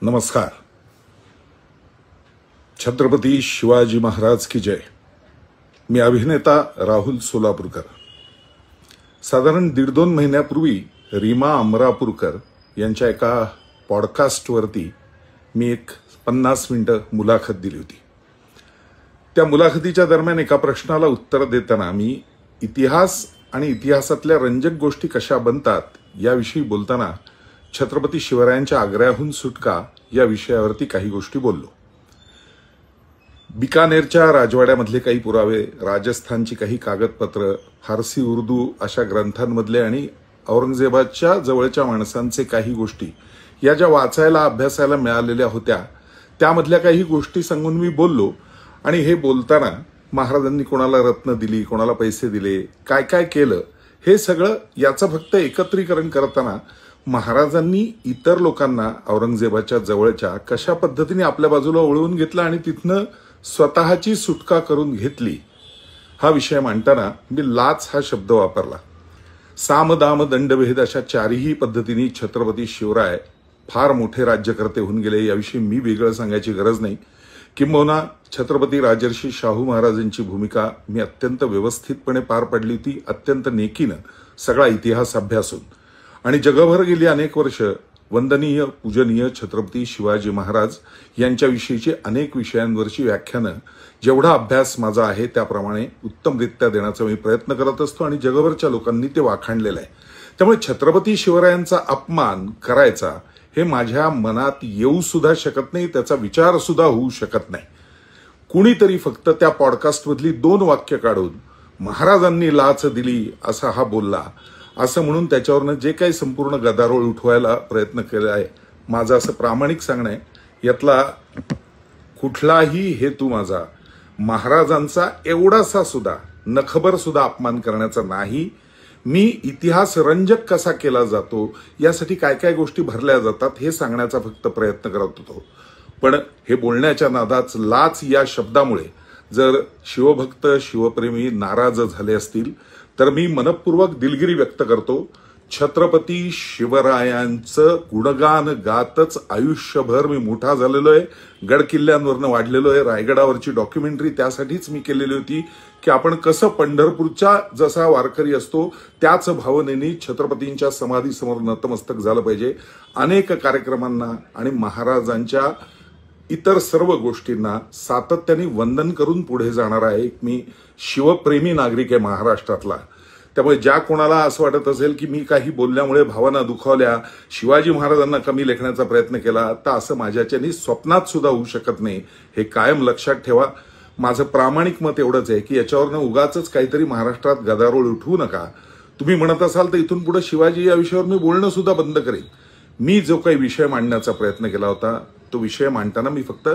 नमस्कार। छत्रपती शिवाजी महाराज की जय। मी अभिनेता राहुल सोलापूरकर। साधारण 1.5-2 महिन्यापूर्वी रीमा अमरापूरकर यांच्या एका पॉडकास्टवरती मी एक 50 मिनिटं मुलाखत दिली होती। त्या मुलाखतीच्या दरम्यान एका प्रश्नाला उत्तर देताना मी इतिहास आणि इतिहासातल्या रंजक गोष्टी कशा बनतात याविषयी बोलताना छत्रपती शिवरायांच्या आग्र्याहून सुटका या विषयावरती काही गोष्टी बोललो। बिकानेरच्या राजवाड्यामधले काही पुरावे, राजस्थानची काही कागदपत्र, फारसी उर्दू अशा ग्रंथांमधले आणि औरंगजेबाच्या जवळच्या माणसांचे काही गोष्टी या ज्या वाचायला अभ्यासायला मिळालेल्या होत्या त्यामधल्या काही गोष्टी सांगून मी बोललो। आणि हे बोलताना महाराजांनी कोणाला रत्न दिली, कोणाला पैसे दिले, काय काय केलं हे सगळं याचं फक्त एकत्रीकरण करताना महाराजांनी इतर लोकांना औरंगजेबाच्या जवळच्या कशा पद्धतीने आपल्या बाजूला वळवून घेतलं आणि तिथनं स्वतःची सुटका करून घेतली हा विषय मांडताना मी लाच हा शब्द वापरला। साम दाम दंडभेद अशा चारही पद्धतीने छत्रपती शिवराय फार मोठे राज्यकर्ते होऊन गेले याविषयी मी वेगळं सांगायची गरज नाही। किंबहुना छत्रपती राजर्षी शाहू महाराजांची भूमिका मी अत्यंत व्यवस्थितपणे पार पाडली होती, अत्यंत नेकीनं सगळा इतिहास अभ्यासून। आणि जगभर गेली अनेक वर्ष वंदनीय पूजनीय छत्रपती शिवाजी महाराज यांच्याविषयीची अनेक विषयांवरची व्याख्यानं जेवढा अभ्यास माझा आहे त्याप्रमाणे उत्तमरित्या देण्याचा मी प्रयत्न करत असतो आणि जगभरच्या लोकांनी ते वाखाणलेलं आहे। त्यामुळे छत्रपती शिवरायांचा अपमान करायचा हे माझ्या मनात येऊ सुद्धा शकत नाही, त्याचा विचार सुद्धा होऊ शकत नाही। कुणीतरी फक्त त्या पॉडकास्टमधली 2 वाक्य काढून महाराजांनी लाच दिली असा हा बोलला असं म्हणून त्याच्यावरनं जे काही संपूर्ण गदारोळ उठवायला प्रयत्न केला आहे, माझं असं प्रामाणिक सांगणं आहे, यातला कुठलाही हेतू माझा महाराजांचा एवढासा सुद्धा नखबर सुद्धा अपमान करण्याचा नाही। मी इतिहास रंजक कसा केला जातो यासाठी काय काय गोष्टी भरल्या जातात हे सांगण्याचा फक्त प्रयत्न करत होतो। पण हे बोलण्याच्या नादात लाच या शब्दामुळे जर शिवभक्त शिवप्रेमी नाराज झाले असतील तर मी मनपूर्वक दिलगिरी व्यक्त करतो। छत्रपती शिवरायांचं गुणगान गातच आयुष्यभर मी मोठा झालेलो आहे, गडकिल्ल्यांवरनं वाढलेलो आहे। रायगडावरची डॉक्युमेंटरी त्यासाठीच मी केलेली होती की आपण कसं पंढरपूरच्या जसा वारकरी असतो त्याच भावनेने छत्रपतींच्या समाधीसमोर नतमस्तक झालं पाहिजे। अनेक कार्यक्रमांना आणि महाराजांच्या इतर सर्व गोष्टींना सातत्याने वंदन करून पुढे जाणारा एक मी शिवप्रेमी नागरिक आहे महाराष्ट्रातला। त्यामुळे ज्या कोणाला असं वाटत असेल की मी काही बोलल्यामुळे भावना दुखावल्या, शिवाजी महाराजांना कमी लेखण्याचा प्रयत्न केला, तर असं माझ्याच्यानी स्वप्नात सुद्धा होऊ शकत नाही। हे कायम लक्षात ठेवा। माझं प्रामाणिक मत एवढंच आहे की याच्यावरनं उगाच काहीतरी महाराष्ट्रात गदारोळ उठवू नका। तुम्ही म्हणत असाल तर इथून पुढे शिवाजी या विषयावर मी बोलणं सुद्धा बंद करेन। मी जो काही विषय मांडण्याचा प्रयत्न केला होता तो विषय मांडताना मी फक्त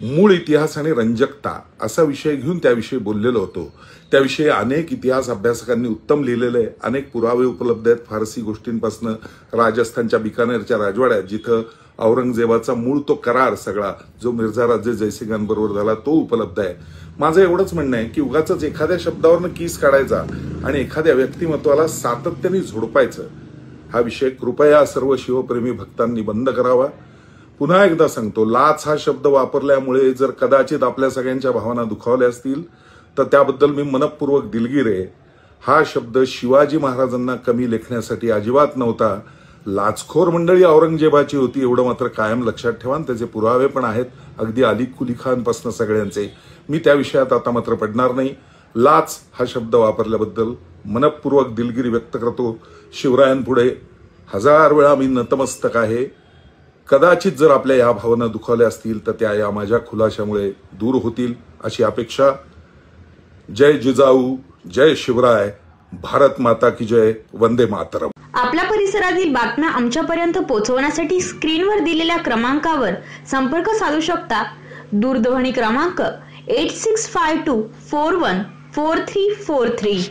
मूळ इतिहास आणि रंजकता असा विषय घेऊन त्याविषयी बोललेलो होतो। त्याविषयी अनेक इतिहास अभ्यासकांनी उत्तम लिहिलेलं आहे, अनेक पुरावे उपलब्ध आहेत। फारसी गोष्टींपासून राजस्थानच्या बिकानेरच्या राजवाड्यात जिथं औरंगजेबाचा मूळ तो करार सगळा जो मिर्झा राजे जयसिंगांबरोबर झाला तो उपलब्ध आहे। माझं एवढंच म्हणणं आहे की उगाच एखाद्या शब्दावरनं कीस काढायचा आणि एखाद्या व्यक्तिमत्वाला सातत्याने झोडपायचं हा विषय कृपया सर्व शिवप्रेमी भक्तांनी बंद करावा। पुन्हा एकदा सांगतो, लाच हा शब्द वापरल्यामुळे जर कदाचित आपल्या सगळ्यांच्या भावना दुखावल्या असतील तर त्याबद्दल मी मनपूर्वक दिलगीर आहे। हा शब्द शिवाजी महाराजांना कमी लेखण्यासाठी अजिबात नव्हता। लाचखोर मंडळी औरंगजेबाची होती एवढं मात्र कायम लक्षात ठेवा। त्याचे पुरावे पण आहेत, अगदी अली कुली खानपासून सगळ्यांचे। मी त्या विषयात आता मात्र पडणार नाही। लाच हा शब्द वापरल्याबद्दल मनपूर्वक दिलगिरी व्यक्त करतो। शिवरायांपुढे 1000 वेळा मी नतमस्तक आहे। कदाचित जर आपल्या या भावना दुखावल्या असतील तर त्या या माझ्या खुलाशामुळे दूर होतील अशी अपेक्षा। जय जिजाऊ, जय शिवराय, भारत माता की जय, वंदे मातरम। आपल्या परिसरातील बातम्या आमच्यापर्यंत पोहोचवण्यासाठी स्क्रीनवर दिलेल्या क्रमांकावर संपर्क साधू शकता। दूरध्वनी क्रमांक 8652414343।